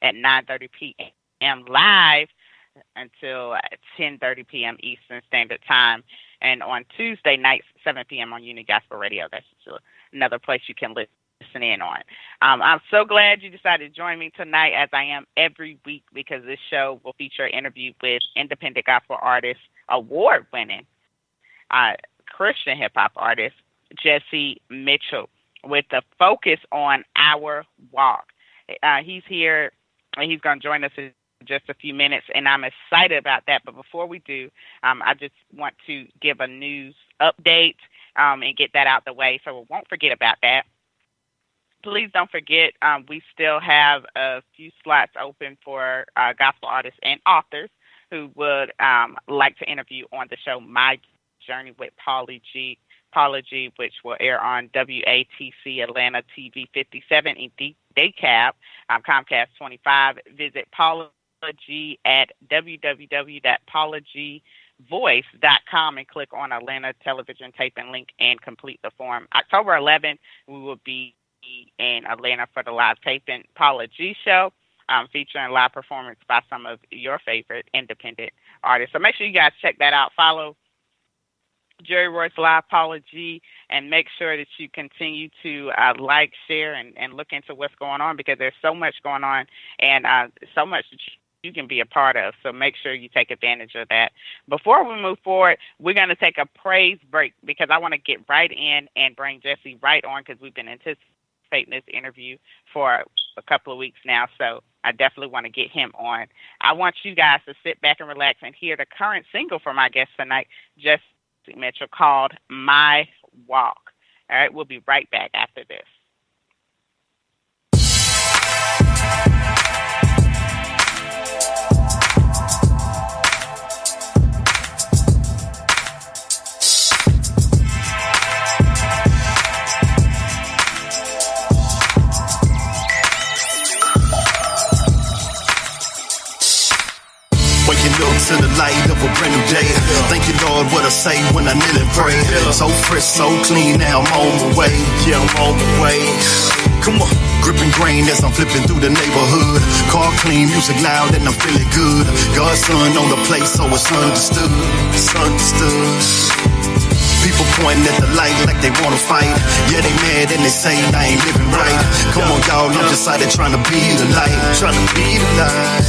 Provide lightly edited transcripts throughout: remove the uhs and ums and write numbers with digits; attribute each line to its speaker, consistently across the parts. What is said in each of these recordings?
Speaker 1: at 9:30 p.m. live until 10:30 p.m. Eastern Standard Time. And on Tuesday nights, 7 p.m. on Uni Gospel Radio. That's another place you can listen in on. I'm so glad you decided to join me tonight, as I am every week, because this show will feature an interview with independent gospel artist, award-winning Christian hip-hop artist, Jesse Mitchell, with the focus on our walk. He's here, and he's going to join us in just a few minutes, and I'm excited about that. But before we do, I just want to give a news update and get that out the way so we won't forget about that. Please don't forget, we still have a few slots open for gospel artists and authors who would like to interview on the show My Journey with Pauly G, which will air on WATC Atlanta TV 57 in DCAB, Comcast 25. Visit Paula G at www.paulagvoice.com and click on Atlanta television taping link and complete the form. October 11th, we will be in Atlanta for the live taping Paula G show, featuring live performance by some of your favorite independent artists. So make sure you guys check that out. Follow Jerry Royce Live Paula G, and make sure that you continue to like, share, and look into what's going on, because there's so much going on and so much that you can be a part of. So make sure you take advantage of that. Before we move forward, we're going to take a praise break, because I want to get right in and bring Jesse right on, because we've been anticipating this interview for a couple of weeks now. So I definitely want to get him on. I want you guys to sit back and relax and hear the current single for my guest tonight, Jesse Mitchell, called My Walk. All right, we'll be right back after this.
Speaker 2: Waking up to the light of a brand new day. Thank you, Lord, what I say when I kneel and pray. So fresh, so clean, now I'm on my way. Yeah, I'm on my way. Come on, gripping grain as I'm flipping through the neighborhood. Car clean, music loud, and I'm feeling good. God's son on the place, so it's understood. It's understood. People pointing at the light like they wanna fight. Yeah, they mad and they say I ain't living right. Come on, y'all, I'm just out there trying to be the light. Trying to be the light.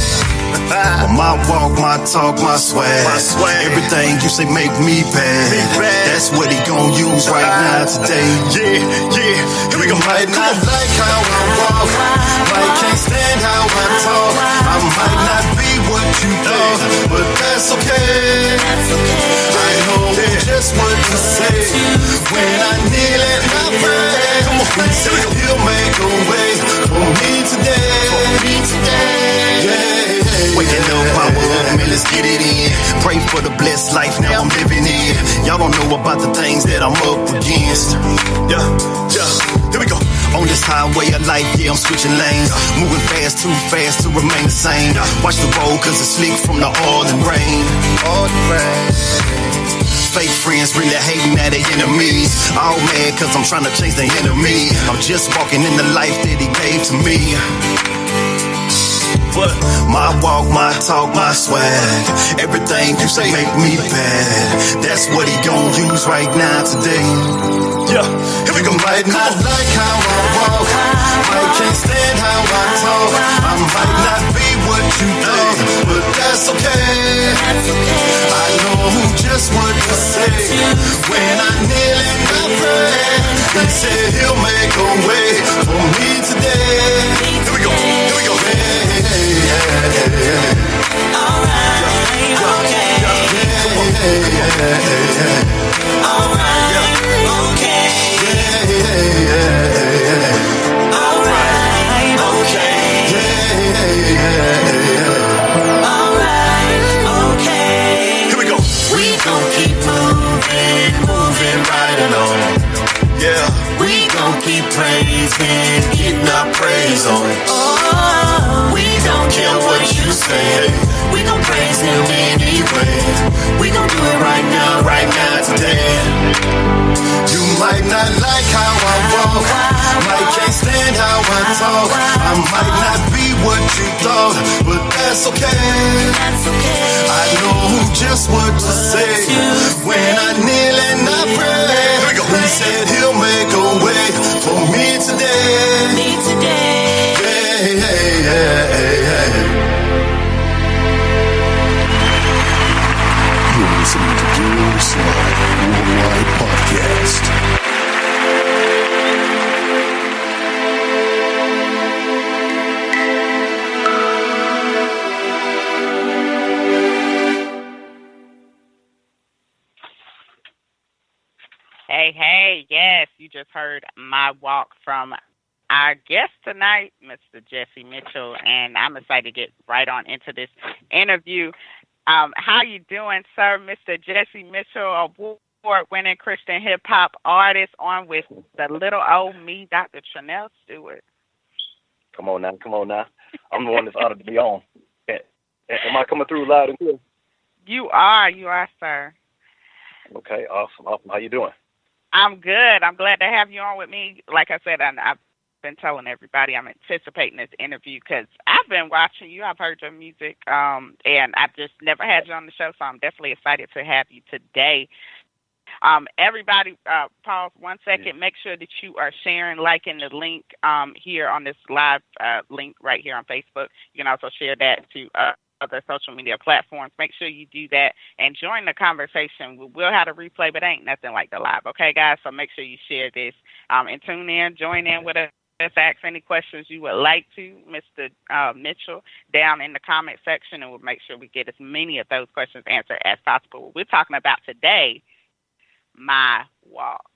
Speaker 2: My walk, my talk, my swag. Everything you say make me bad. That's what he gon' use right now today. Yeah, yeah, here we go. Might not like how I walk, might can't stand how I talk. I might not be what you thought, but that's okay. I know just what to say when I kneel and I pray. Come on, he'll make a way for me today. Yeah. Waking up, power up, man, let's get it in. Pray for the blessed life now I'm living in. Y'all don't know about the things that I'm up against. Yeah, here we go. On this highway of life, yeah, I'm switching lanes. Moving fast, too fast to remain the same. Watch the road, cause it's slick from the oil and rain. Fake friends really hating at their enemies. All mad cause I'm trying to chase the enemy. I'm just walking in the life that he gave to me. What? My walk, my talk, my swag. Everything you say make me bad. That's what he gon' use right now today. Yeah, here we go. Might not like how I walk, might can't stand how I talk. I might not be what you thought, but that's okay. I know just what to say when I kneel and I pray. He said he'll make a way for me today. Here we go, here we go. Alright, okay. Alright, okay. Alright, okay. Here we go. We gon' keep moving right along. Yeah. We gon' keep praising, getting our praise on. Oh, we don't care what you say. We gon' praise him anyway. We gon' do it right now, today. You might not like how I walk, might can't stand how I talk. I might not be what you thought, but that's okay. I know just what to say when I kneel and I pray. He said he'll make a way for me today. Hey, hey, hey, hey. You're listening to Dual Slide Worldwide Podcast.
Speaker 1: Hey, yes, you just heard my walk from our guest tonight, Mr. Jesse Mitchell, and I'm excited to get right on into this interview. How you doing, sir, Mr. Jesse Mitchell, award-winning Christian hip-hop artist, on with the little old me, Dr. Tranell Stewart.
Speaker 3: Come on now. I'm the one that's honored to be on. Am I coming through loud and clear?
Speaker 1: You are, sir.
Speaker 3: Okay, awesome. How you doing?
Speaker 1: I'm good. I'm glad to have you on with me. Like I said, I've been telling everybody I'm anticipating this interview because I've been watching you. I've heard your music, and I've just never had you on the show, so I'm definitely excited to have you today. Everybody, pause 1 second. Yeah. Make sure that you are sharing, liking the link here on this live link right here on Facebook. You can also share that to other social media platforms. Make sure you do that and join the conversation. We will have a replay, but ain't nothing like the live. Okay, guys? So make sure you share this and tune in, join in with us. Ask any questions you would like to, Mr. Mitchell, down in the comment section, and we'll make sure we get as many of those questions answered as possible. What we're talking about today, my walk.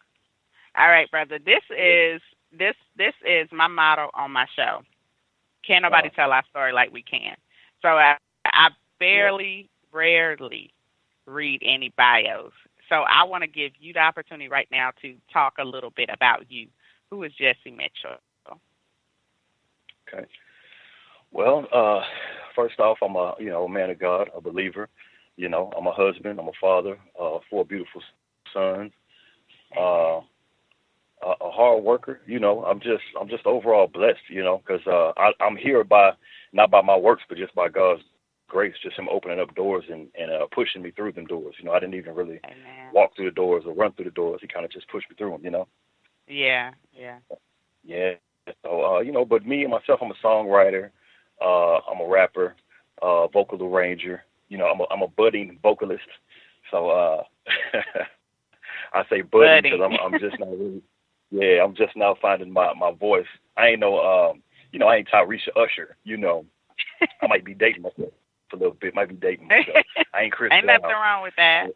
Speaker 1: All right, brother. This is my motto on my show. Can't nobody tell our story like we can. So I rarely read any bios. So I want to give you the opportunity right now to talk a little bit about you. Who is Jesse Mitchell?
Speaker 3: Okay. Well, first off, I'm a man of God, a believer. I'm a husband, I'm a father, 4 beautiful sons, a hard worker. I'm just overall blessed. Because I'm here not by my works, but just by God's grace, just Him opening up doors and pushing me through them doors. I didn't even really walk through the doors or run through the doors. He kind of just pushed me through them. Yeah. So, but me and myself, I'm a songwriter. I'm a rapper, vocal arranger. I'm a budding vocalist. So I say budding because I'm just not really. Yeah, I'm just now finding my voice. I ain't I ain't Tyresha Usher. I might be dating myself a little bit. Might be dating myself. I ain't Chris
Speaker 1: Ain't
Speaker 3: Brown.
Speaker 1: nothing wrong with that.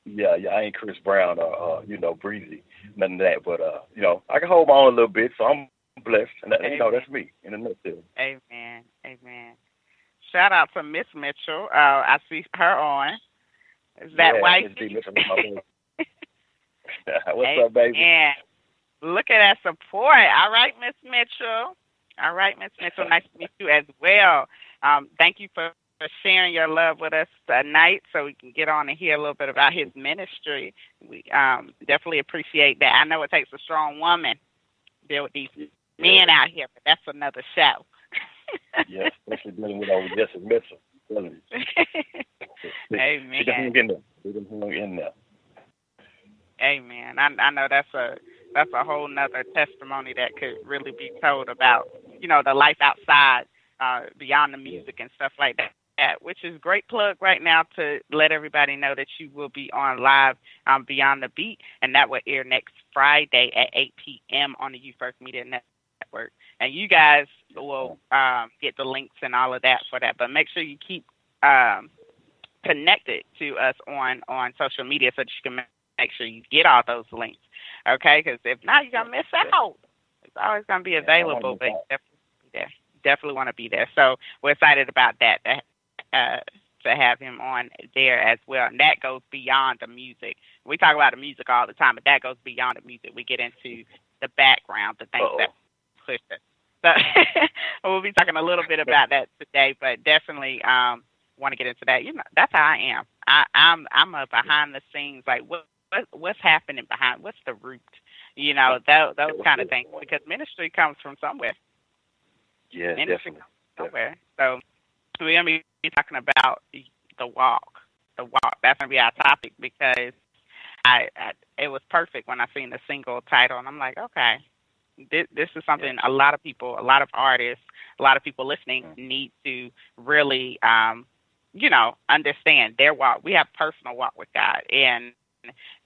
Speaker 3: Yeah, I ain't Chris Brown or Breezy, none of that. But I can hold my own a little bit, so I'm blessed, and that's me in a nutshell.
Speaker 1: Amen. Shout out to Miss Mitchell. I see her on. Is that wife?
Speaker 3: What's up, baby?
Speaker 1: Yeah. Look at that support. All right, Miss Mitchell. Nice to meet you as well. Thank you for sharing your love with us tonight so we can get on and hear a little bit about his ministry. We definitely appreciate that. I know it takes a strong woman to deal with these men out here, but that's another show.
Speaker 3: Yes, especially dealing with old Jesse Mitchell.
Speaker 1: Amen.
Speaker 3: She hung in there.
Speaker 1: Amen. I know that's a whole nother testimony that could really be told about, the life outside, beyond the music and stuff like that, which is a great plug right now to let everybody know that you will be on live Beyond the Beat, and that will air next Friday at 8 p.m. on the You First Media Network. And you guys will get the links and all of that for that, but make sure you keep connected to us on social media so that you can make sure you get all those links, okay? Because if not, you're going to miss out. It's always going to be available, but definitely want to be there. So we're excited about that, to have him on there as well. And that goes beyond the music. We talk about the music all the time, but that goes beyond the music. We get into the background, the things that push us. So we'll be talking a little bit about that today, but definitely want to get into that. That's how I am. I'm a behind the scenes, like what's happening behind, what's the root, those kind of things, because ministry comes from somewhere.
Speaker 3: Yeah,
Speaker 1: ministry
Speaker 3: definitely.
Speaker 1: Okay. So we're gonna be talking about the walk. The walk. That's gonna be our topic because I it was perfect when I seen the single title, and I'm like, okay, this is something a lot of people, a lot of artists, a lot of people listening need to really, understand their walk. We have personal walk with God, and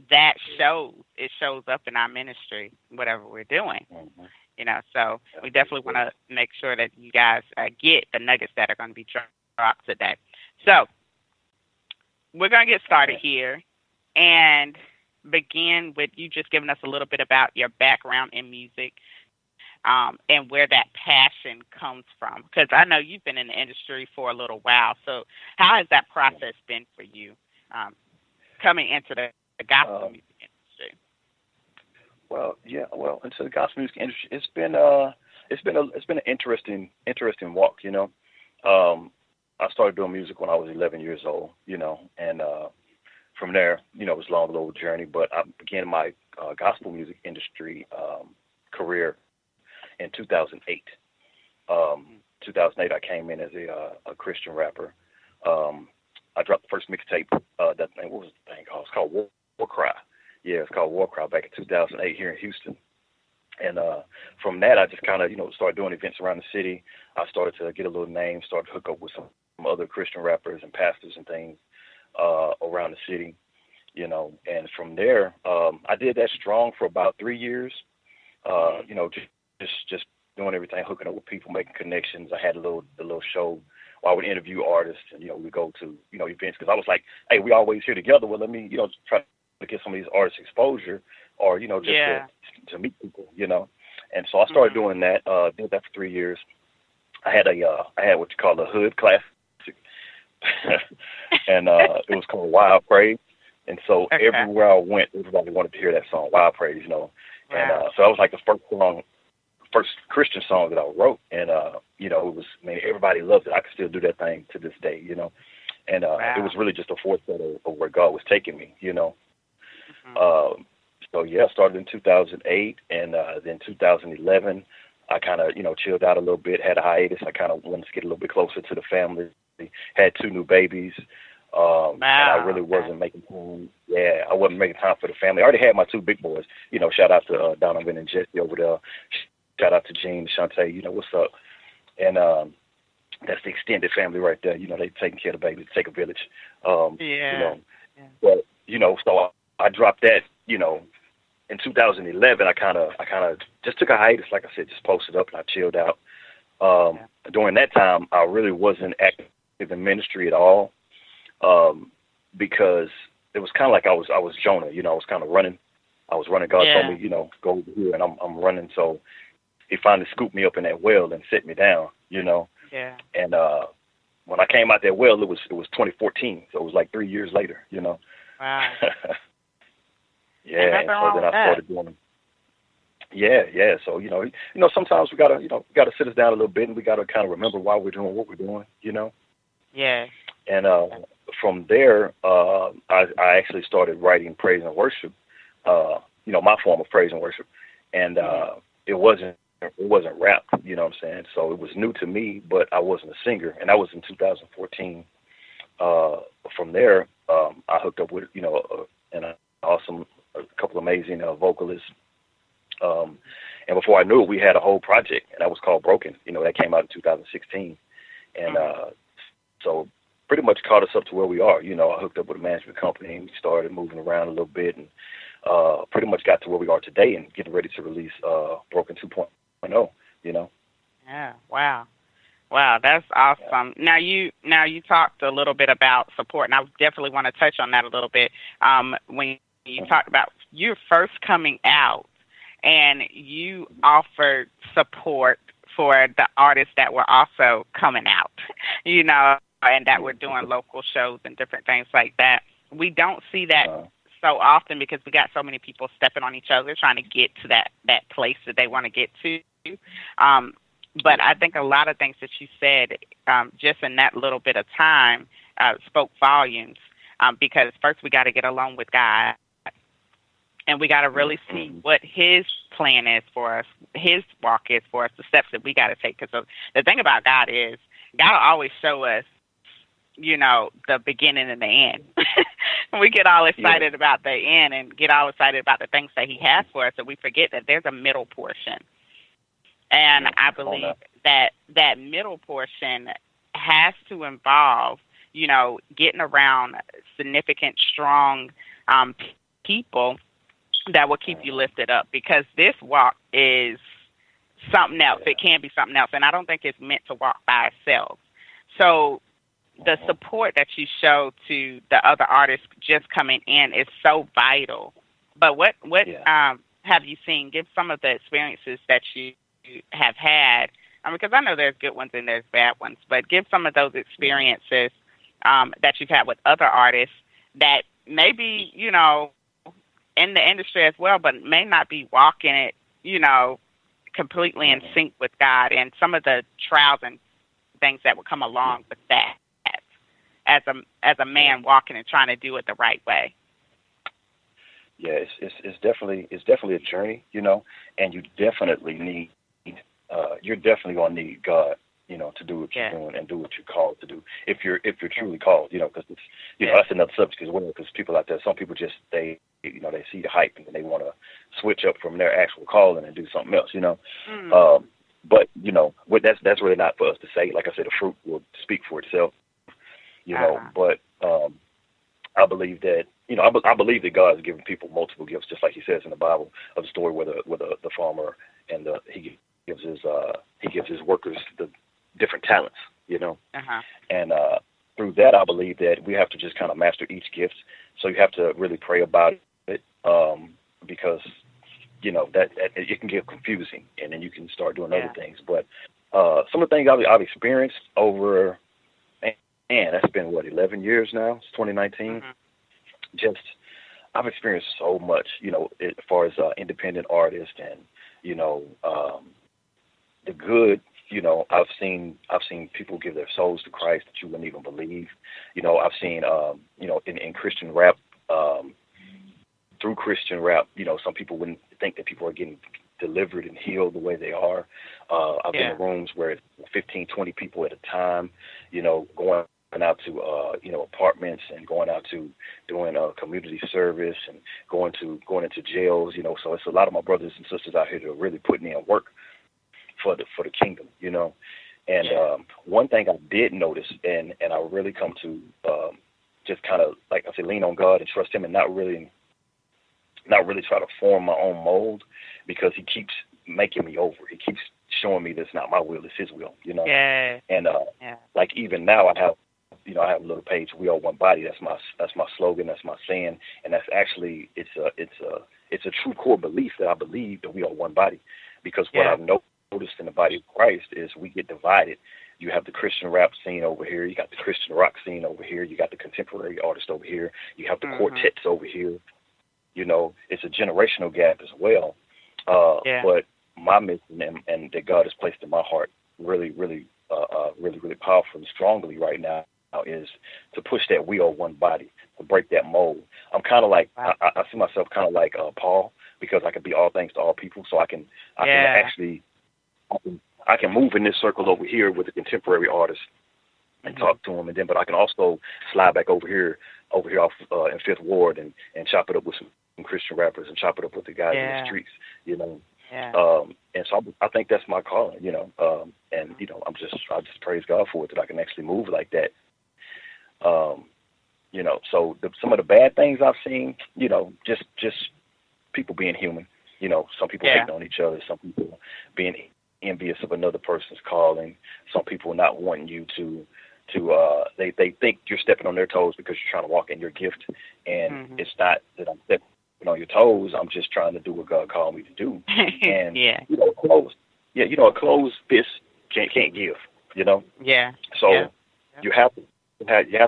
Speaker 1: that shows. It shows up in our ministry, whatever we're doing. So we definitely want to make sure that you guys get the nuggets that are going to be dropped today. So we're going to get started here and begin with you just giving us a little bit about your background in music, and where that passion comes from. Because I know you've been in the industry for a little while. So how has that process been for you, coming into the gospel music industry?
Speaker 3: Well, into the gospel music industry, it's been an interesting walk. I started doing music when I was 11 years old. And from there, it was a long, little journey. But I began my gospel music industry career in 2008. 2008, I came in as a Christian rapper. I dropped the first mixtape. What was the thing called? It's called War Cry. Yeah, it's called War Cry back in 2008 here in Houston. And from that, I just kind of, started doing events around the city. I started to get a little name, started to hook up with some other Christian rappers and pastors and things around the city, And from there, I did that strong for about 3 years. Just doing everything, hooking up with people, making connections. I had a little show where I would interview artists, and we go to events because I was like, hey, we always here together. Well, let me try to get some of these artists exposure, or just to meet people, And so I started doing that. Did that for 3 years. I had what you call a hood classic, and it was called Wild Praise. And so everywhere I went, everybody wanted to hear that song, Wild Praise,
Speaker 1: Wow.
Speaker 3: And so that was like the first Christian song that I wrote, and it was, everybody loved it. I could still do that thing to this day, And it was really just a foresight of where God was taking me, So I started in 2008, and then 2011, I kind of chilled out a little bit, had a hiatus. I kind of wanted to get a little bit closer to the family. Had 2 new babies. And I really wasn't making time. Yeah, I wasn't making time for the family. I already had my 2 big boys. Shout out to Donovan and Jesse over there. Shout out to Gene, Shantae. What's up? And that's the extended family right there. They taking care of the babies. Take a village. But so I dropped that. In 2011, I kind of just took a hiatus. Like I said, just posted up and I chilled out. During that time, I really wasn't active in ministry at all. Because it was kind of like I was Jonah, I was kind of running. I was running. God told me, go over here, and I'm running. So he finally scooped me up in that well and set me down,
Speaker 1: Yeah.
Speaker 3: And when I came out that well, it was 2014, so it was like 3 years later,
Speaker 1: Wow.
Speaker 3: Yeah. And so then I started doing. Yeah. So sometimes we gotta sit us down a little bit, and we gotta kind of remember why we're doing what we're doing,
Speaker 1: Yeah.
Speaker 3: And from there, I actually started writing praise and worship, my form of praise and worship, and it wasn't rap, you know what I'm saying? So it was new to me, but I wasn't a singer, and that was in 2014. From there, I hooked up with a couple amazing vocalists, and before I knew it, we had a whole project, and that was called Broken. That came out in 2016, and so pretty much caught us up to where we are. I hooked up with a management company, and we started moving around a little bit, and pretty much got to where we are today, and getting ready to release Broken 2.0.
Speaker 1: Yeah. Wow, that's awesome. Now you talked a little bit about support, and I definitely want to touch on that a little bit. When you talked about you first coming out, and you offered support for the artists that were also coming out, and that were doing local shows and different things like that. We don't see that so often because we got so many people stepping on each other trying to get to that place that they want to get to. But I think a lot of things that you said just in that little bit of time spoke volumes, because first we got to get along with God. And we got to really see what his plan is for us, his walk is for us, the steps that we got to take. Because the thing about God is, God will always show us, the beginning and the end. We get all excited about the end and get all excited about the things that he has for us, and we forget that there's a middle portion. And I believe that that middle portion has to involve, getting around significant, strong people that will keep you lifted up, because this walk is something else. It can be something else, and I don't think it's meant to walk by itself. So the support that you show to the other artists just coming in is so vital. But what have you seen? Give some of the experiences that you have had, because I know there's good ones and there's bad ones, but give some of those experiences that you've had with other artists that maybe, in the industry as well, but may not be walking it, completely in sync with God, and some of the trials and things that would come along with that as a man walking and trying to do it the right way.
Speaker 3: Yeah, it's definitely a journey, and you definitely need you're definitely gonna need God, to do what you're doing and do what you're called to do. If you're truly called, because it's that's another subject as well. Because people out there, some people just they see the hype and they want to switch up from their actual calling and do something else, But that's really not for us to say. Like I said, the fruit will speak for itself, But I believe that I believe that God has given people multiple gifts, just like He says in the Bible of the story where the farmer and He gives his workers the different talents, and through that I believe that we have to just kind of master each gift. So you have to really pray about it, because that it can get confusing, and then you can start doing other things. But some of the things I've experienced over, that's been 11 years now. It's 2019. Just I've experienced so much, as far as independent artists, and the good. I've seen people give their souls to Christ that you wouldn't even believe. I've seen in Christian rap, through Christian rap, some people wouldn't think that people are getting delivered and healed the way they are. I've been in rooms where it's 15, 20 people at a time, going out to apartments and going out to doing community service and going into jails. So it's a lot of my brothers and sisters out here that are really putting in work for the kingdom, And one thing I did notice, and I really come to just kind of, like I said, lean on God and trust Him, and not really try to form my own mold, because He keeps making me over. He keeps showing me that's not my will, it's His will,
Speaker 1: Yeah.
Speaker 3: And like even now I have a little page, "We Are One Body." That's my slogan. That's my saying, and that's actually it's a true core belief that I believe that we are one body, because what I've noticed in the body of Christ is we get divided. You have the Christian rap scene over here. You got the Christian rock scene over here. You got the contemporary artist over here. You have the quartets over here. It's a generational gap as well. But my mission and that God has placed in my heart really powerful and strongly right now is to push that we are one body, to break that mold. I'm kind of like, I see myself kind of like Paul, because I can be all things to all people. So I can actually move in this circle over here with the contemporary artists and talk to them, but I can also slide back over here off in Fifth Ward and chop it up with some Christian rappers and chop it up with the guys in the streets, and so I think that's my calling, and I just praise God for it, that I can actually move like that. So some of the bad things I've seen, just people being human, some people hating on each other, some people being envious of another person's calling, some people not wanting you to they think you're stepping on their toes because you're trying to walk in your gift, and it's not that I'm stepping on your toes. I'm just trying to do what God called me to do. And a closed fist can't give. So you have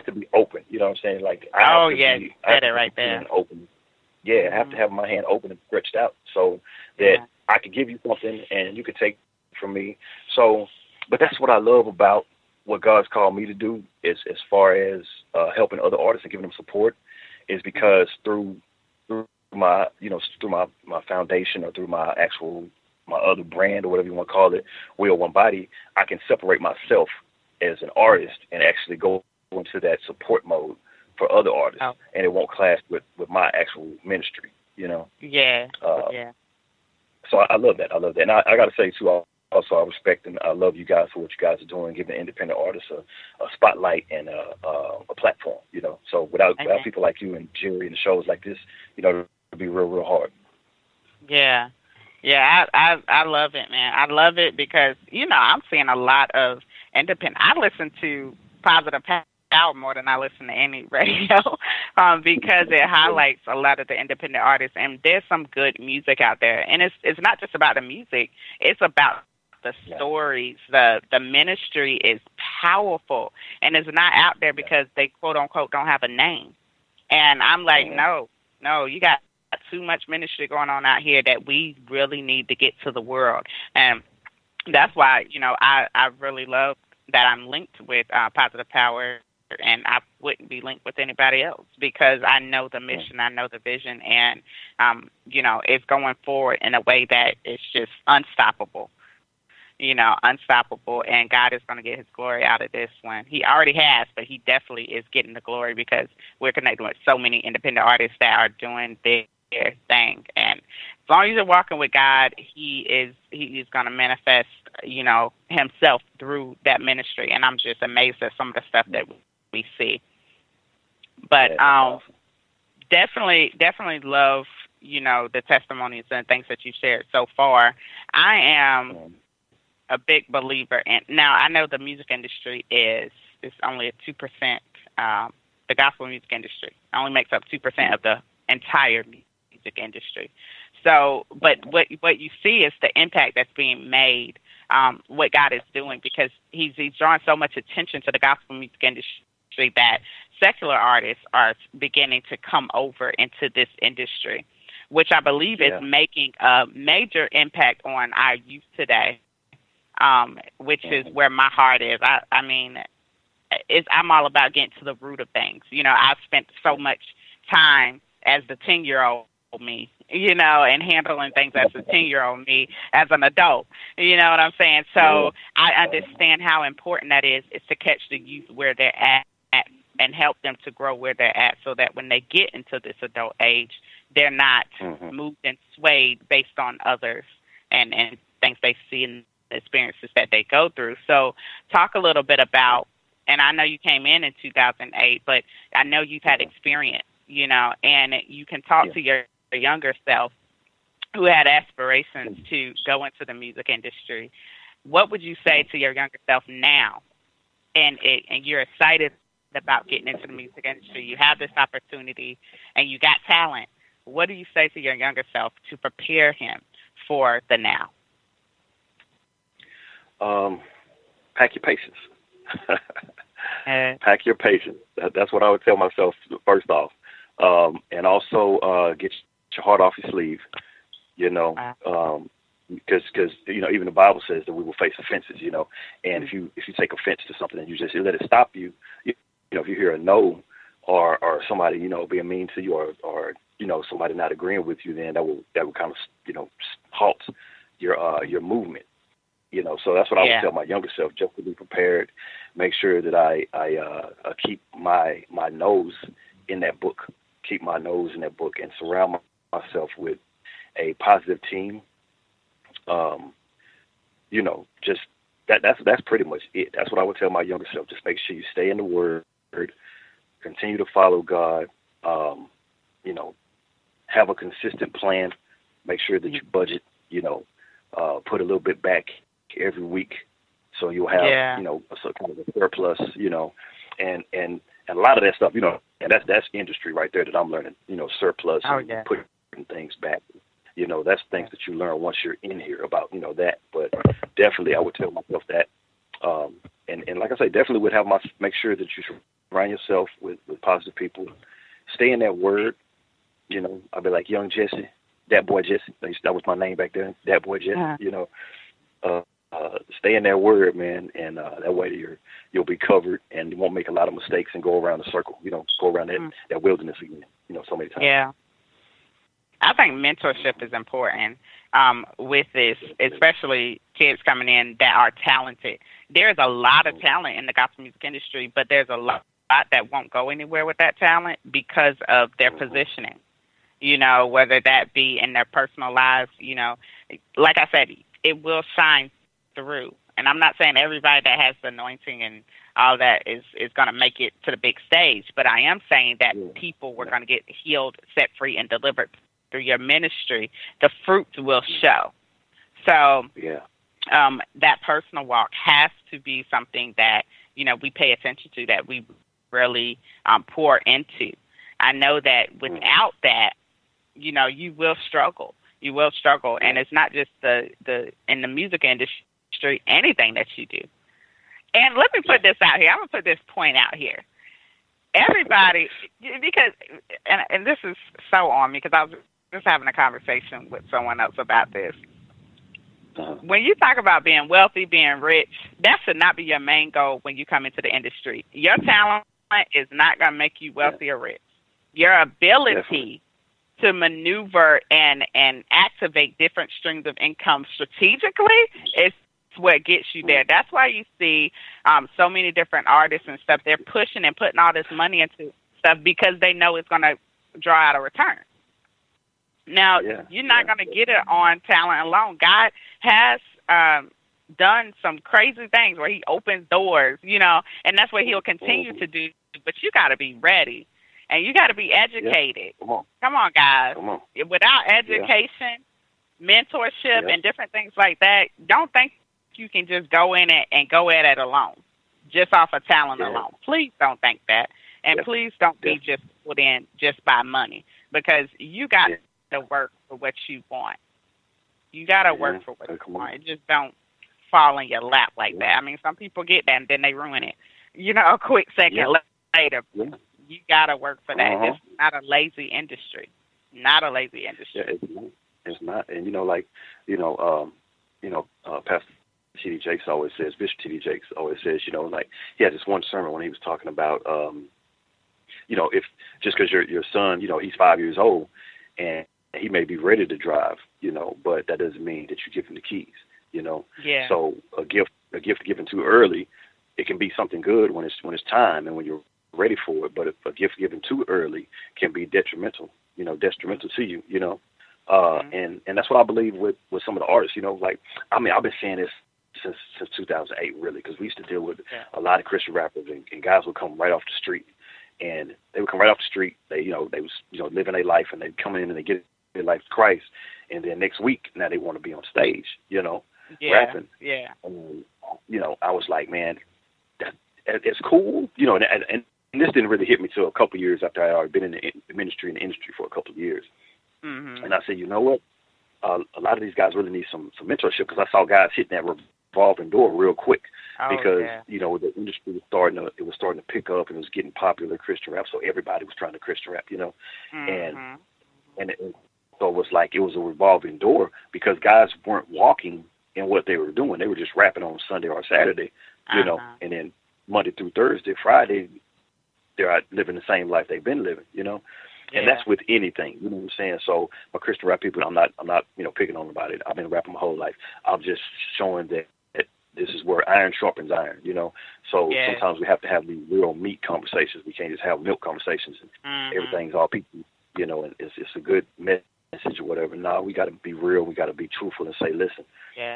Speaker 3: to be open. You know what I'm saying? Like
Speaker 1: said it right there.
Speaker 3: Open. I have to have my hand open and stretched out so that I can give you something and you can take it from me. So, but that's what I love about what God's called me to do, is as far as helping other artists and giving them support, is because through my, through my foundation or through my other brand or whatever you want to call it, We Are One Body, I can separate myself as an artist and actually go into that support mode for other artists, and it won't clash with my actual ministry,
Speaker 1: Yeah.
Speaker 3: So I love that. And I got to say, too, also I respect and I love you guys for what you guys are doing, giving independent artists a spotlight and a platform, So without people like you and Jerry and shows like this, it'd be real, real hard.
Speaker 1: Yeah. Yeah, I love it, man. I love it because, I'm seeing a lot of independent. I listen to Positive Power more than I listen to any radio because it highlights a lot of the independent artists, and there's some good music out there. And it's not just about the music. It's about the stories. The ministry is powerful, and it's not out there because they, quote-unquote, don't have a name. And I'm like, no, you got too much ministry going on out here that we really need to get to the world. And that's why, I really love that I'm linked with Positive Power, and I wouldn't be linked with anybody else because I know the mission, I know the vision, and, it's going forward in a way that it's just unstoppable. Unstoppable, and God is going to get his glory out of this one. He already has, but he definitely is getting the glory because we're connected with so many independent artists that are doing their thing. And as long as you're walking with God, he is going to manifest, himself through that ministry. And I'm just amazed at some of the stuff that we see. But definitely love, the testimonies and things that you shared so far. I am a big believer in. Now, I know the music industry is only a 2%. The gospel music industry only makes up 2% of the entire music industry. So, but what you see is the impact that's being made, what God is doing, because he's drawing so much attention to the gospel music industry that secular artists are beginning to come over into this industry, which I believe is making a major impact on our youth today. Which is where my heart is. I mean, I'm all about getting to the root of things. I've spent so much time as the 10-year-old me, and handling things as the 10-year-old me as an adult. You know what I'm saying? So I understand how important that is to catch the youth where they're at and help them to grow where they're at so that when they get into this adult age, they're not moved and swayed based on others and things they see in experiences that they go through. So talk a little bit about, and I know you came in 2008, but I know you've had experience, and you can talk to your younger self who had aspirations to go into the music industry. What would you say to your younger self now? And you're excited about getting into the music industry. You have this opportunity and you got talent. What do you say to your younger self to prepare him for the now?
Speaker 3: Pack your patience. Pack your patience. That's what I would tell myself first off. And also get your heart off your sleeve, because even the Bible says that we will face offenses, and if you take offense to something and you just let it stop you, if you hear a no or somebody being mean to you or somebody not agreeing with you, then that will kind of halt your movement. So that's what I would tell my younger self, just to be prepared, make sure that I keep my nose in that book, and surround myself with a positive team. Just that's pretty much it. That's what I would tell my younger self. Just make sure you stay in the Word, continue to follow God, have a consistent plan, make sure that you budget, put a little bit back every week, so you'll have a kind of a surplus, and a lot of that stuff, and that's industry right there that I'm learning, surplus, putting things back, that's things that you learn once you're in here about that. But definitely I would tell myself that, and like I say, definitely would make sure that you surround yourself with positive people, stay in that Word. I'd be like young Jesse, that boy Jesse, that was my name back then, that boy Jesse. Stay in that Word, man, and that way you'll be covered and you won't make a lot of mistakes and go around the circle, go around that wilderness again, so many times.
Speaker 1: Yeah. I think mentorship is important with this, especially kids coming in that are talented. There's a lot of talent in the gospel music industry, but there's a lot that won't go anywhere with that talent because of their positioning. Whether that be in their personal lives, like I said, it will shine through. And I'm not saying everybody that has the anointing and all that is going to make it to the big stage, but I am saying that people were going to get healed, set free, and delivered through your ministry. The fruits will show. So that personal walk has to be something that, we pay attention to, that we really pour into. I know that without that, you will struggle. You will struggle. And it's not just the in the music industry, anything that you do. And let me put this out here. I'm going to put this point out here. Everybody, because, and this is so on me, because I was just having a conversation with someone else about this. When you talk about being wealthy, being rich, that should not be your main goal when you come into the industry. Your talent is not going to make you wealthy or rich. Your ability to maneuver and activate different streams of income strategically is what gets you there. That's why you see so many different artists and stuff. They're pushing and putting all this money into stuff because they know it's going to draw out a return. Now, you're not going to get it on talent alone. God has done some crazy things where he opens doors, and that's what he'll continue to do. But you got to be ready, and you got to be educated. Come on, guys. Without education, mentorship, and different things like that, don't think you can just go in and go at it alone, just off of talent alone. Please don't think that, and please don't be just put in just by money, because you got to work for what you want. You got to work for what you want. It just don't fall in your lap like that. I mean, some people get that and then they ruin it. A quick second later. You got to work for that. It's not a lazy industry. Not a lazy industry.
Speaker 3: It's not. And, Pastor T.D. Jakes always says, Bishop T.D. Jakes always says, he had this one sermon when he was talking about, if just because your son, he's 5 years old and he may be ready to drive, but that doesn't mean that you give him the keys, So a gift given too early, it can be something good when it's time and when you're ready for it. But if a gift given too early can be detrimental to you, and that's what I believe with some of the artists, I've been saying this since 2008, really, because we used to deal with a lot of Christian rappers and guys would come right off the street. And they would come right off the street. They was living their life, and they come in and they get their life to Christ. And then next week, now they want to be on stage, rapping. Yeah. And, I was like, man, it's cool, and this didn't really hit me till a couple of years after I had already been in the ministry for a couple of years. And I said, you know what? A lot of these guys really need some mentorship, because I saw guys hitting that revolving door real quick. Because the industry was starting to pick up, and it was getting popular, Christian rap. So everybody was trying to Christian rap, and so it was like it was a revolving door, because guys weren't walking in what they were doing. They were just rapping on Sunday or Saturday, and then Monday through Thursday, Friday, they're out living the same life they've been living, And that's with anything, you know what I'm saying? So my Christian rap people, I'm not picking on about it. I've been rapping my whole life. I'm just showing that this is where iron sharpens iron, So sometimes we have to have these real meat conversations. We can't just have milk conversations and everything's all people, and it's a good message or whatever. No, we got to be real. We got to be truthful and say, listen,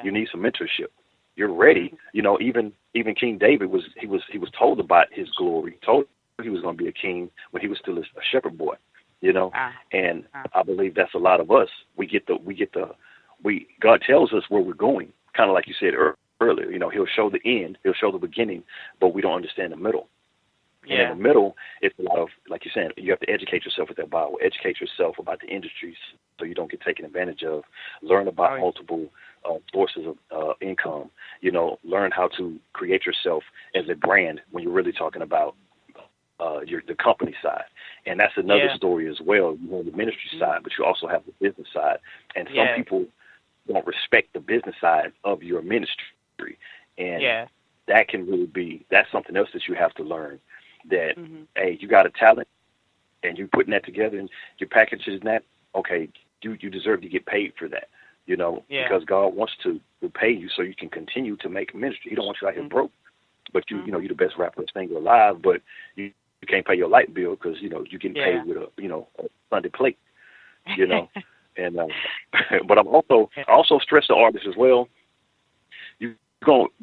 Speaker 3: you need some mentorship. You're ready. Even King David was told about his glory. Told he was going to be a king when he was still a shepherd boy, And I believe that's a lot of us. God tells us where we're going, kind of like you said earlier. He'll show the end, he'll show the beginning, but we don't understand the middle. And in the middle, it's a lot of, like you're saying, you have to educate yourself with that Bible, educate yourself about the industries so you don't get taken advantage of, learn about multiple sources of income, learn how to create yourself as a brand when you're really talking about the company side. And that's another story as well. You have the ministry side, but you also have the business side. And some people don't respect the business side of your ministry. And that can really that's something else that you have to learn, that, hey, you got a talent and you're putting that together and you're packaging that, okay, you deserve to get paid for that, you know, because God wants to pay you so you can continue to make ministry. He don't want you out here broke, but you know, you're the best rapper singer alive, but you can't pay your light bill because, you know, you're getting paid with a Sunday plate, you know. And but I also stress the artists as well. You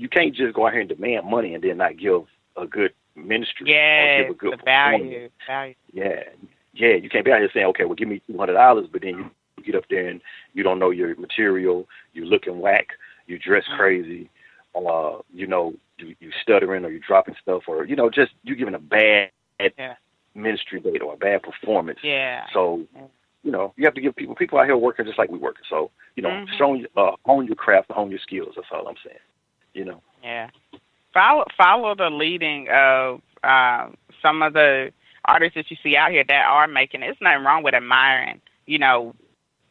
Speaker 3: can't just go out here and demand money and then not give a good ministry or give a good
Speaker 1: value.
Speaker 3: Yeah, you can't be out here saying, okay, well, give me $200, but then you get up there and you don't know your material, you looking whack, you dress crazy, you know, you stuttering or you dropping stuff, or, you know, just you giving a bad ministry date or a bad performance. So, you know, you have to give people out here working just like we working. So, you know, hone your craft, hone your skills. That's all I'm saying. You know.
Speaker 1: Yeah. Follow the leading of some of the artists that you see out here that are making it. There's nothing wrong with admiring, you know,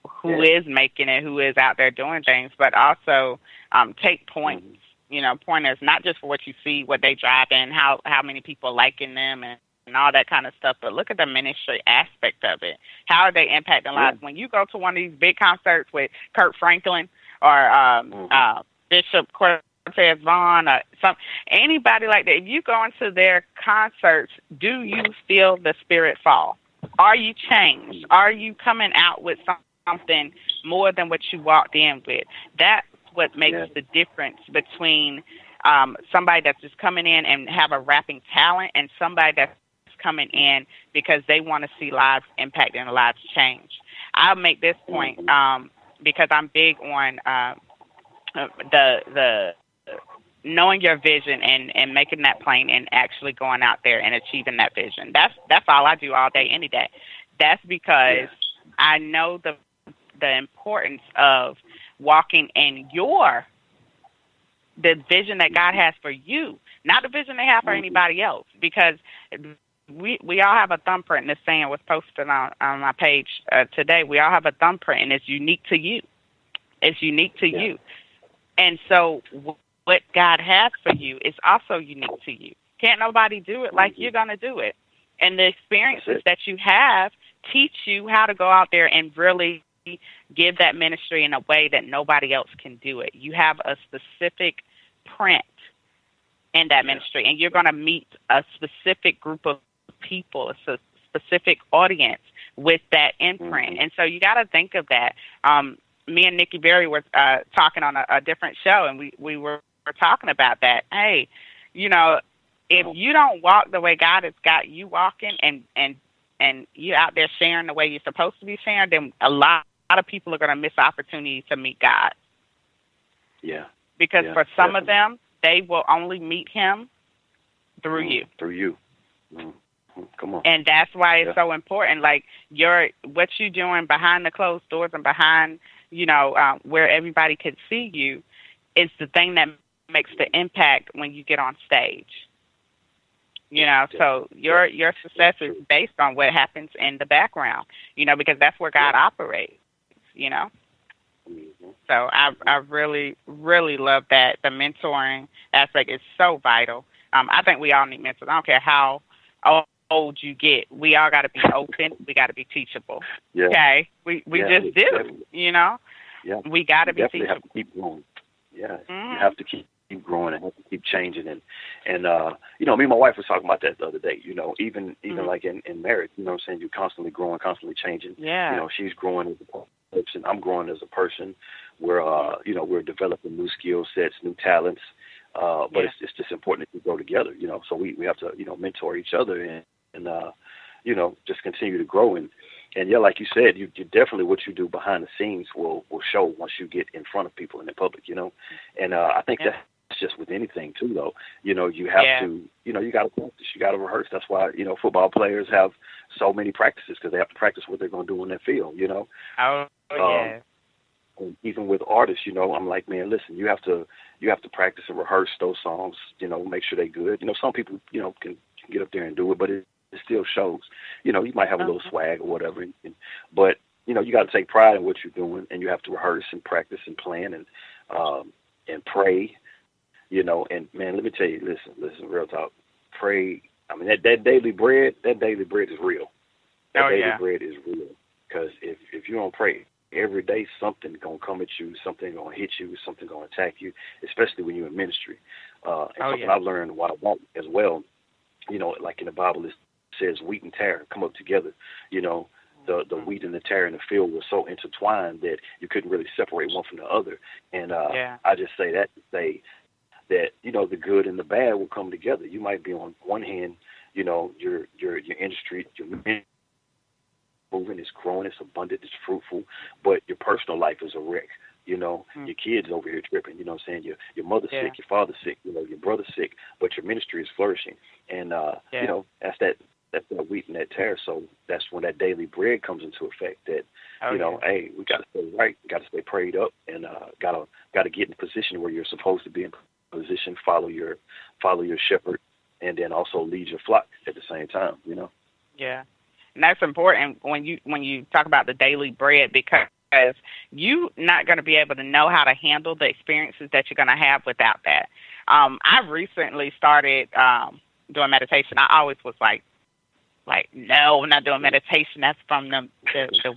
Speaker 1: who is making it, who is out there doing things, but also take points, you know, pointers, not just for what you see, what they drive in, how many people liking them and all that kind of stuff, but look at the ministry aspect of it. How are they impacting lives? When you go to one of these big concerts with Kurt Franklin or Bishop Cortez Vaughn or anybody like that, if you go into their concerts, do you feel the spirit fall? Are you changed? Are you coming out with something more than what you walked in with? That's what makes the difference between somebody that's just coming in and have a rapping talent and somebody that's coming in because they want to see lives impacted and lives change. I'll make this point because I'm big on the knowing your vision and making that plain and actually going out there and achieving that vision. That's all I do all day, any day. That's because I know the importance of walking in the vision that God has for you, not the vision they have for anybody else, because we all have a thumbprint, and this saying was posted on my page today. We all have a thumbprint, and it's unique to you. It's unique to you. And so what God has for you is also unique to you. Can't nobody do it like you're going to do it. And the experiences that you have teach you how to go out there and really give that ministry in a way that nobody else can do it. You have a specific print in that ministry, and you're going to meet a specific group of people, a specific audience with that imprint. And so you got to think of that. Me and Nikki Berry were talking on a different show, and we were talking about that. Hey, you know, if you don't walk the way God has got you walking and you're out there sharing the way you're supposed to be sharing, then a lot of people are going to miss opportunities to meet God. Because for some of them, they will only meet him through you.
Speaker 3: Through you. Come on.
Speaker 1: And that's why it's so important. Like what you're doing behind the closed doors and behind, you know, where everybody can see you is the thing that makes the impact when you get on stage. You know, so your success is based on what happens in the background, you know, because that's where God operates, you know. So I really, really love that. The mentoring aspect is so vital. I think we all need mentors. I don't care how old you get. We all got to be open. We got to be teachable. Okay? We just do, you know. We got to be teachable.
Speaker 3: Have to keep growing. You have to keep growing and have to keep changing. And you know, me and my wife was talking about that the other day. You know, even like in marriage, you know what I'm saying? You're constantly growing, constantly changing. You know, she's growing as a person. I'm growing as a person. We're you know, we're developing new skill sets, new talents. But it's just important that we grow together, you know. So we have to, you know, mentor each other and you know, just continue to grow. And like you said, you definitely, what you do behind the scenes will show once you get in front of people in the public, you know. And I think that's just with anything too, though. You know, you have to, you know, you got to practice, you got to rehearse. That's why, you know, football players have so many practices, because they have to practice what they're going to do on that field, you know. And even with artists, you know, I'm like, man, listen, you have to practice and rehearse those songs, you know, make sure they're good. You know, some people, you know, can get up there and do it, but it still shows. You know, you might have a little swag or whatever, but, you know, you got to take pride in what you're doing, and you have to rehearse and practice and plan and pray, you know. And, man, let me tell you, listen, real talk, pray. I mean, that daily bread is real. That daily bread is real, because if you don't pray, every day something gonna come at you, something gonna hit you, something gonna attack you, especially when you're in ministry. Something I've learned what I want as well, like in the Bible it says wheat and tare come up together. The wheat and the tare in the field were so intertwined that you couldn't really separate one from the other. And I just say that to say that, the good and the bad will come together. You might be on one hand, your industry, your moving, it's growing, it's abundant, it's fruitful, but your personal life is a wreck. Your kids over here tripping, you know what I'm saying? Your mother's sick, your father's sick, your brother's sick, but your ministry is flourishing. And, that's that wheat and that tare. So that's when that daily bread comes into effect that, hey, we got to stay right, got to stay prayed up, and got to get in position where you're supposed to be in position, follow your shepherd, and then also lead your flock at the same time,
Speaker 1: Yeah. And that's important when you talk about the daily bread, because you're not going to be able to know how to handle the experiences that you're going to have without that. I've recently started doing meditation. I always was like, no, I'm not doing meditation. That's from the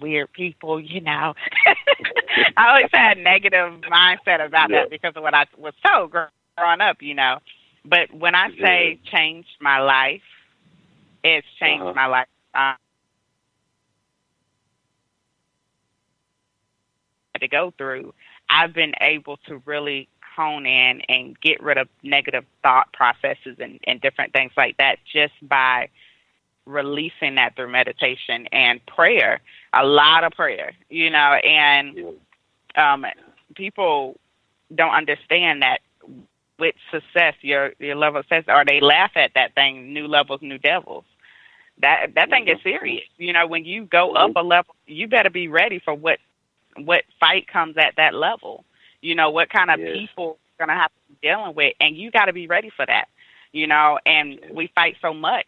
Speaker 1: weird people, I always had a negative mindset about that because of what I was told growing up, But when I say changed my life, it's changed my life. To go through, I've been able to really hone in and get rid of negative thought processes and different things like that just by releasing that through meditation and prayer, a lot of prayer, and people don't understand that with success, your level of success, or they laugh at that thing, new levels, new devils. That thing is serious. When you go up a level, you better be ready for what fight comes at that level. What kind of people you're going to have to be dealing with, and you got to be ready for that, and we fight so much,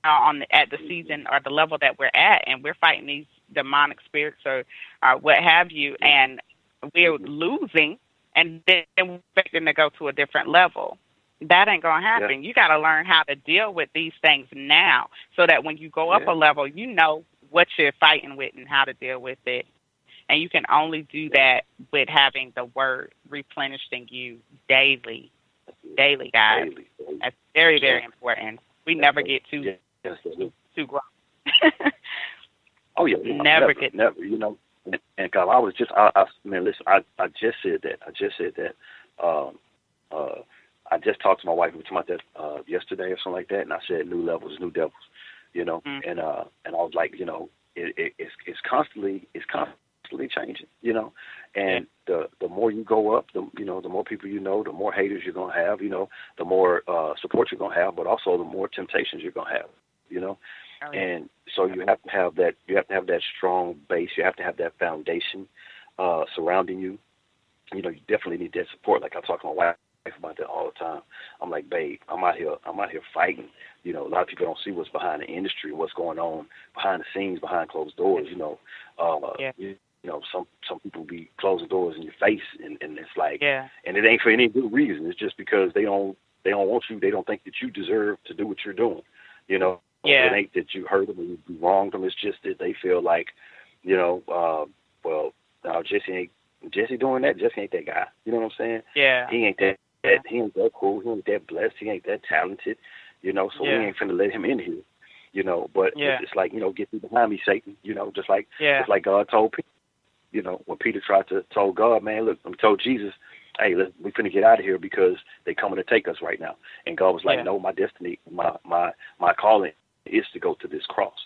Speaker 1: at the season or the level that we're at, and we're fighting these demonic spirits or what have you, and we're losing, and then we're expecting to go to a different level. That ain't going to happen. You got to learn how to deal with these things now so that when you go up a level, you know what you're fighting with and how to deal with it. And you can only do that with having the word replenished in you daily, guys.
Speaker 3: Daily.
Speaker 1: That's very, very important. We never get too grown. Never.
Speaker 3: And God, I was just, listen, I just said that. I just talked to my wife. We were talking about that yesterday or something like that, and I said new levels, new devils, and I was like, it's constantly changing, and the more you go up, the more people the more haters you're gonna have, the more support you're gonna have, but also the more temptations you're gonna have, and so you have to have that. You have to have that strong base. You have to have that foundation surrounding you. You definitely need that support. Like I talk to my wife about that all the time. I'm like, babe, I'm out here fighting. A lot of people don't see what's behind the industry, what's going on behind the scenes, behind closed doors. Some people be closing doors in your face, and it's like, and it ain't for any good reason. It's just because they don't want you. They don't think that you deserve to do what you're doing. It ain't that you hurt them or you wronged them. It's just that they feel like, well, no, Jesse doing that. Jesse ain't that guy. You know what I'm saying?
Speaker 1: Yeah.
Speaker 3: He ain't that. He ain't that cool. He ain't that blessed. He ain't that talented. So we ain't finna let him in here. But it's like, get thee behind me, Satan. Just like God told Peter. When Peter told God, man, look, I told Jesus, hey, we finna get out of here because they coming to take us right now. And God was like, no, my destiny, my calling is to go to this cross.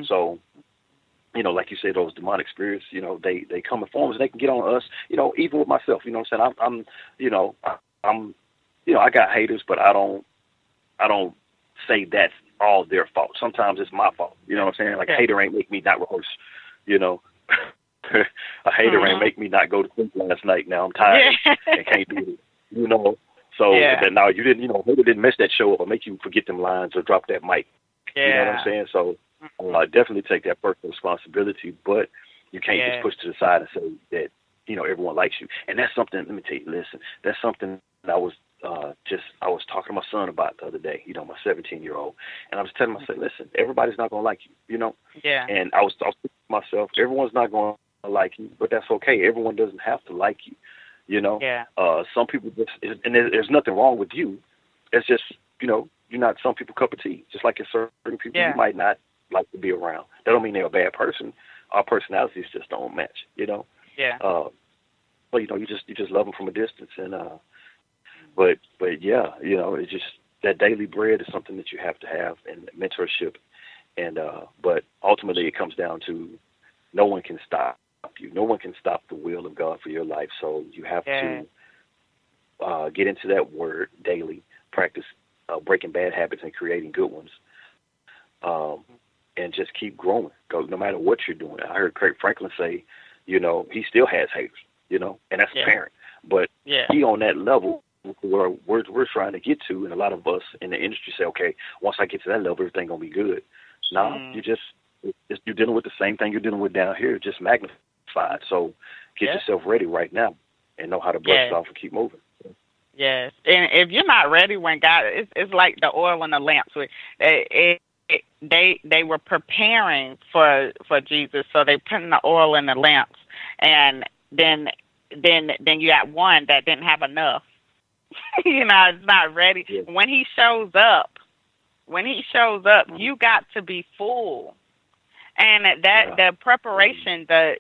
Speaker 3: So, like you said, those demonic spirits, they come in forms and they can get on us, even with myself, what I'm saying? I got haters, but I don't say that's all their fault. Sometimes it's my fault. You know what I'm saying? Like a hater ain't make me not rehearse, a hater ain't make me not go to sleep last night. Now I'm tired and can't do it, So that now you didn't, hater didn't mess that show up or make you forget them lines or drop that mic. You know what I'm saying? So definitely take that personal responsibility, but you can't just push to the side and say that, everyone likes you. And that's something, let me tell you, listen, that's something that I was talking to my son about the other day, my 17-year-old. And I was telling him, I said, listen, everybody's not going to like you, And I was thinking to myself, everyone's not going like you, but that's okay. Everyone doesn't have to like you. You know,
Speaker 1: Yeah.
Speaker 3: some people just, and there's nothing wrong with you. It's just, you're not some people cup of tea. Just like in certain people
Speaker 1: Yeah.
Speaker 3: you might not like to be around. That don't mean they're a bad person. Our personalities just don't match.
Speaker 1: Yeah.
Speaker 3: But you just love them from a distance, and but yeah, it's just that daily bread is something that you have to have, and mentorship, and but ultimately it comes down to no one can stop you. No one can stop the will of God for your life. So you have to get into that word daily, practice breaking bad habits and creating good ones, and just keep growing. Go no matter what you're doing. I heard Kirk Franklin say, he still has haters, and that's apparent. But he on that level where we're trying to get to, and a lot of us in the industry say, okay, once I get to that level, everything gonna be good. No, you're dealing with the same thing you're dealing with down here, just magnified. So get yourself ready right now and know how to brush it off and keep moving.
Speaker 1: Yes, and if you're not ready when God, it's like the oil in the lamps. They were preparing for Jesus, so they put in the oil in the lamps, and then you got one that didn't have enough. It's not ready.
Speaker 3: Yeah.
Speaker 1: When he shows up, you got to be full, and the preparation, the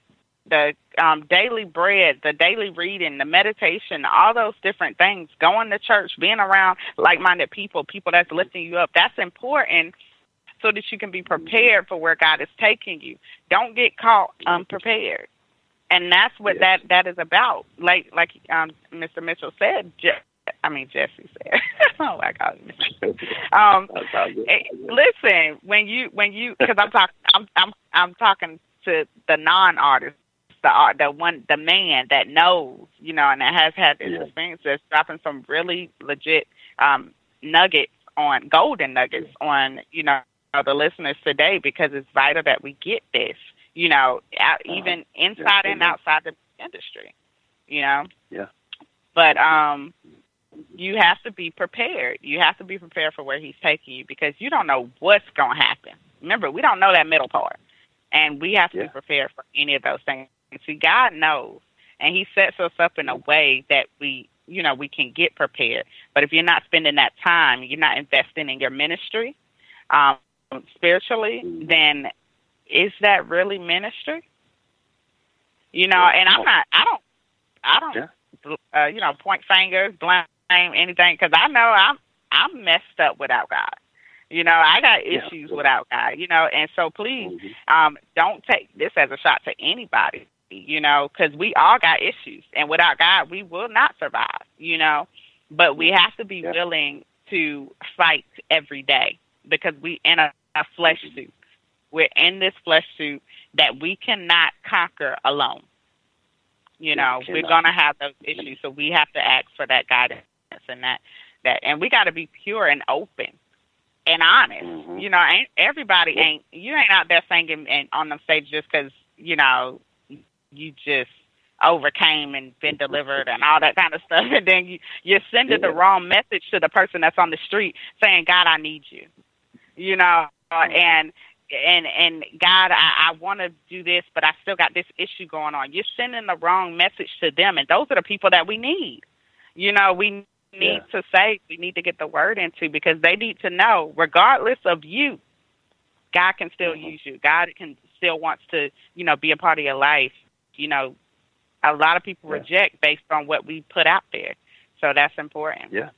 Speaker 1: daily bread, the daily reading, the meditation, all those different things, going to church, being around like-minded people that's lifting you up, that's important so that you can be prepared for where God is taking you. Don't get caught unprepared. And that's what that is about. Like Mr. Mitchell said, Jesse said. Oh my God. Listen, when you, because I'm talking to the non-artist, the man that knows, and that has had this experience, that's dropping some really legit golden nuggets on, the listeners today, because it's vital that we get this, even inside and outside the industry, Yeah. But you have to be prepared. You have to be prepared for where he's taking you, because you don't know what's going to happen. Remember, we don't know that middle part, and we have to be prepared for any of those things. See, God knows, and he sets us up in a way that we can get prepared. But if you're not spending that time, you're not investing in your ministry spiritually, then is that really ministry? And I don't point fingers, blame anything, because I know I'm messed up without God. I got issues without God, and so please don't take this as a shot to anybody, because we all got issues, and without God, we will not survive, but we have to be willing to fight every day, because we in a flesh suit. We're in this flesh suit that we cannot conquer alone. We're going to have those issues, so we have to ask for that guidance and that, and we got to be pure and open and honest. Ain't everybody you ain't out there singing and on the stage just because you just overcame and been delivered and all that kind of stuff, and then you're sending the wrong message to the person that's on the street saying, God, I need you, and God, I want to do this, but I still got this issue going on. You're sending the wrong message to them, and those are the people that we need. We need to say, we need to get the word into, because they need to know, regardless of you, God can still use you. God can still wants to, be a part of your life. A lot of people reject based on what we put out there. So that's important.
Speaker 3: Yeah,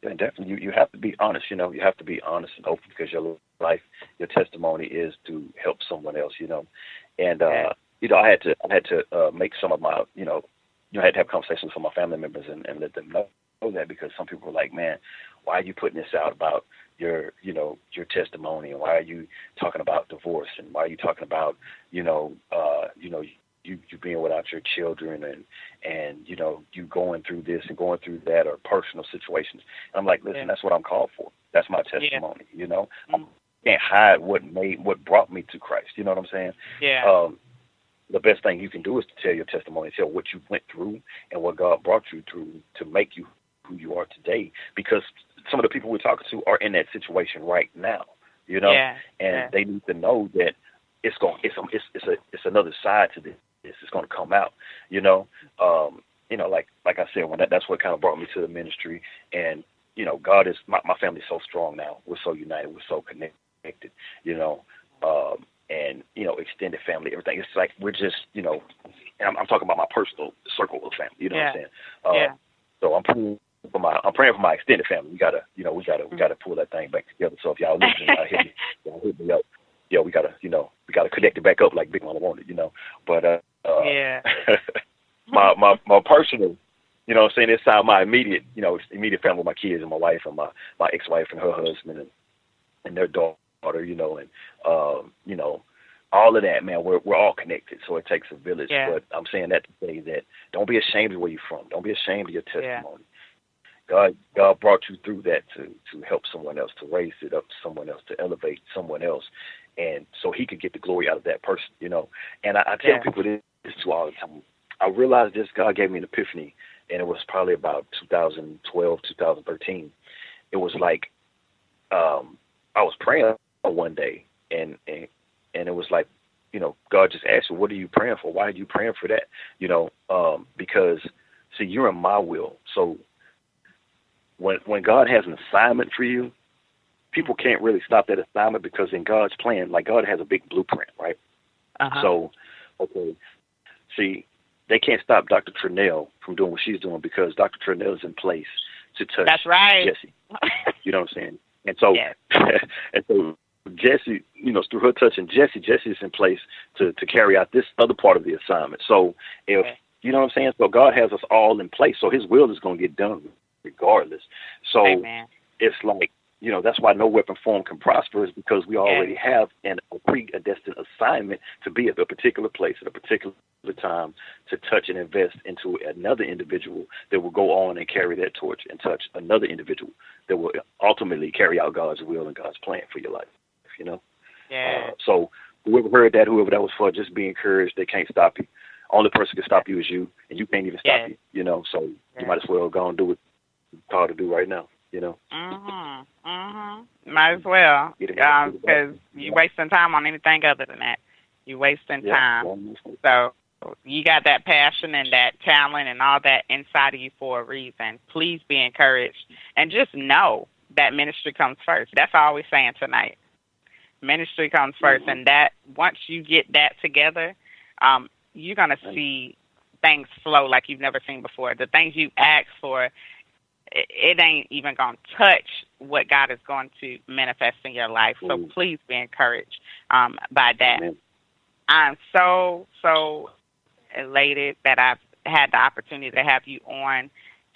Speaker 3: definitely. You have to be honest, you have to be honest and open, because your life, your testimony is to help someone else, And, I had to make some of my, I had to have conversations with my family members and let them know that, because some people were like, man, why are you putting this out about your testimony, and why are you talking about divorce, and why are you talking about, you being without your children, and you going through this and going through that, or personal situations. And I'm like, listen, that's what I'm called for. That's my testimony. I can't hide what brought me to Christ. You know what I'm saying?
Speaker 1: Yeah.
Speaker 3: The best thing you can do is to tell your testimony, tell what you went through and what God brought you through to make you who you are today. Because some of the people we're talking to are in that situation right now, and they need to know that it's another side to this. It's going to come out, like I said, that's what kind of brought me to the ministry. And God is my family's so strong now. We're so united. We're so connected. And extended family, everything. It's like we're just, and I'm talking about my personal circle of family. You know what I'm saying? So I'm praying for my extended family. We gotta pull that thing back together. So if y'all listening, y'all hit me up. Yeah, we gotta connect it back up like Big Mama wanted. But my personal, what I'm saying, inside my immediate family with my kids and my wife and my ex-wife and her husband and their daughter, all of that, man, we're all connected, so it takes a village. Yeah. But I'm saying that to say that don't be ashamed of where you're from. Don't be ashamed of your testimony. Yeah. God brought you through that to help someone else, to raise it up to someone else, to elevate someone else, and so he could get the glory out of that person, And I tell people this too all the time. I realized this, God gave me an epiphany, and it was probably about 2012, 2013. It was like I was praying one day, and it was like, God just asked me, what are you praying for? Why are you praying for that? Because, see, you're in my will. So when God has an assignment for you, people can't really stop that assignment because in God's plan, like God has a big blueprint, right? Uh-huh. So, okay, see, they can't stop Dr. Tranell from doing what she's doing because Dr. Tranell is in place to touch Jesse. You know what I'm saying? And so, and so Jesse, through her touching Jesse's in place to carry out this other part of the assignment. So if, you know what I'm saying? So God has us all in place. So his will is going to get done regardless. So it's like, that's why no weapon form can prosper, is because we already have a predestined assignment to be at a particular place at a particular time to touch and invest into another individual that will go on and carry that torch and touch another individual that will ultimately carry out God's will and God's plan for your life, So whoever heard that, whoever that was for, just be encouraged. They can't stop you. Only person can stop you is you, and you can't even stop you, So you might as well go and do what you're called to do right now.
Speaker 1: Might as well, because you're wasting time on anything other than that. You're wasting time. So you got that passion and that talent and all that inside of you for a reason. Please be encouraged. And just know that ministry comes first. That's all we're saying tonight. Ministry comes first. And that once you get that together, you're going to see things flow like you've never seen before. The things you ask for, it ain't even going to touch what God is going to manifest in your life. So please be encouraged by that. Amen. I'm so elated that I've had the opportunity to have you on.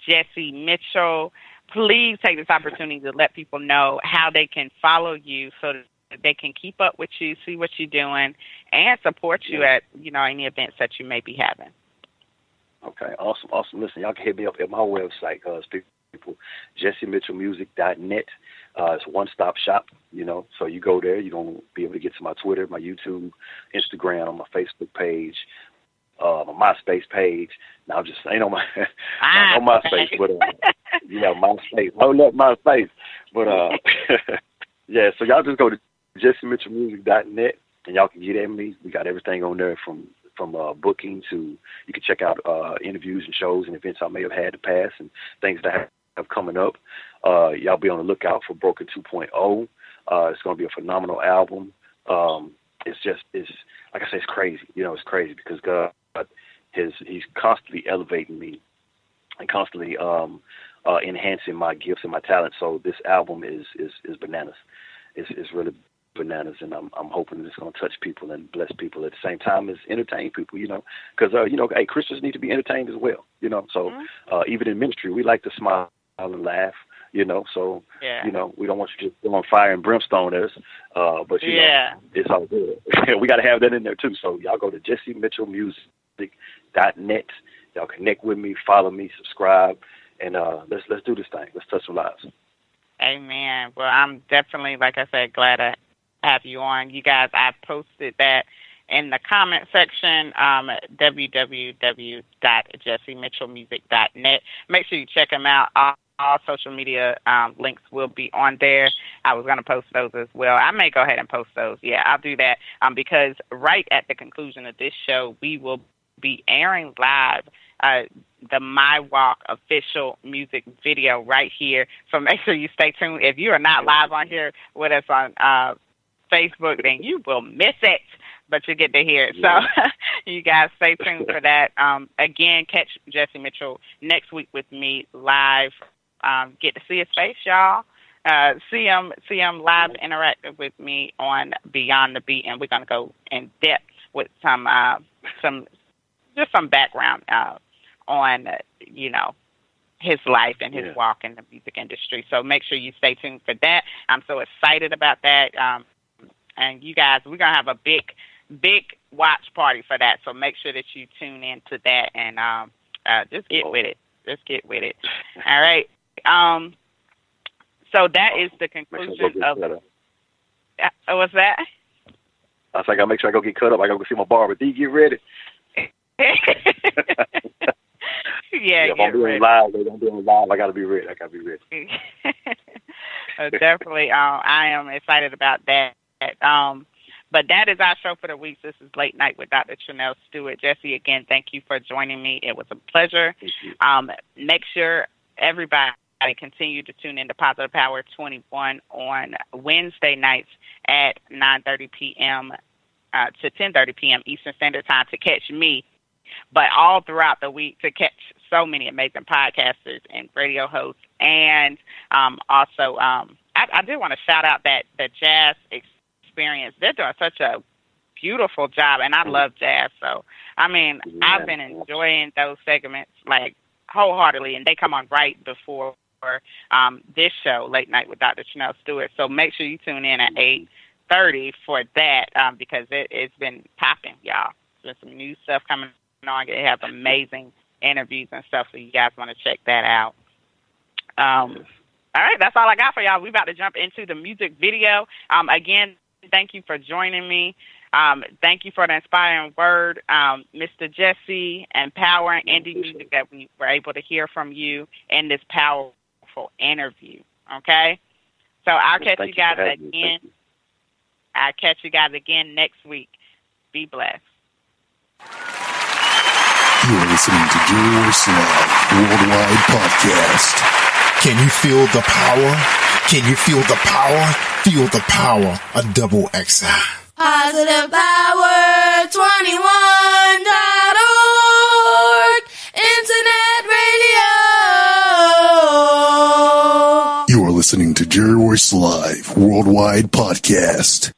Speaker 1: Jesse Mitchell, please take this opportunity to let people know how they can follow you so that they can keep up with you, see what you're doing, and support you at, any events that you may be having.
Speaker 3: Okay, awesome. Listen, y'all can hit me up at my website, people, JesseMitchellMusic.net. It's a one-stop shop, so you go there, you're going to be able to get to my Twitter, my YouTube, Instagram, my Facebook page, my MySpace page. Now, I'm just saying on MySpace, but MySpace. Hold up MySpace. But, so y'all just go to JesseMitchellMusic.net, and y'all can get at me. We got everything on there from booking to, you can check out interviews and shows and events I may have had in the past and things that I have coming up. Y'all be on the lookout for Broken 2.0. It's going to be a phenomenal album. It's like I say, it's crazy. It's crazy because God, he's constantly elevating me and constantly enhancing my gifts and my talents. So this album is bananas. It's really bananas, and I'm hoping it's going to touch people and bless people at the same time as entertain people, because, hey, Christians need to be entertained as well, so even in ministry, we like to smile and laugh, so, we don't want you to go on fire and brimstone at us, but, it's all good. We got to have that in there, too, so y'all go to JesseMitchellMusic.net. Y'all connect with me, follow me, subscribe, and let's do this thing. Let's touch some lives.
Speaker 1: Amen. Well, I'm definitely, like I said, glad to have you on. You guys, I posted that in the comment section, www.JesseMitchellMusic.net. Make sure you check him out. all social media links will be on there. I was going to post those as well. I may go ahead and post those. Yeah, I'll do that because right at the conclusion of this show, we will be airing live the My Walk official music video right here. So make sure you stay tuned. If you are not live on here with us on Facebook, then you will miss it, but you get to hear it. Yeah. So you guys stay tuned for that. Again, catch Jesse Mitchell next week with me live. Get to see his face, y'all. See him live interactive with me on Beyond the Beat, and we're gonna go in depth with some background on his life and his walk in the music industry. So make sure you stay tuned for that. I'm so excited about that. And you guys, we're gonna have a big watch party for that. So make sure that you tune in to that and just get with it. Just get with it. All right. So that is the conclusion of. What's that?
Speaker 3: I was like, I make sure I go get cut up. I gotta go see my barber. D, get ready.
Speaker 1: If
Speaker 3: I'm doing live. I gotta be ready.
Speaker 1: Definitely. I am excited about that. But that is our show for the week. This is Late Night with Dr. Tranell Stewart. Jesse, again, thank you for joining me. It was a pleasure. Make sure everybody continue to tune in to Positive Power 21 on Wednesday nights at 9:30 p.m. To 10:30 p.m. Eastern Standard Time to catch me, but all throughout the week to catch so many amazing podcasters and radio hosts. And also, I do want to shout out that the jazz experience. They're doing such a beautiful job, and I love jazz. So, I mean, I've been enjoying those segments like wholeheartedly, and they come on right before this show, Late Night with Dr. Tranell Stewart. So make sure you tune in at 8:30 for that because it's been popping, y'all. There's some new stuff coming on. They have amazing interviews and stuff, so you guys want to check that out. All right, that's all I got for y'all. We're about to jump into the music video. Again, thank you for joining me. Thank you for the inspiring word, Mr. Jesse, and power and indie music that we were able to hear from you in this powerful interview. Okay? So I'll catch you guys again. I'll catch you guys again next week. Be blessed.
Speaker 2: You're listening to Your Slide Worldwide Podcast.
Speaker 4: Can you feel the power? Can you feel the power? Feel the power of Double XI.
Speaker 5: Positive Power 21.org Internet Radio.
Speaker 2: You are listening to Jerry Royce Live Worldwide Podcast.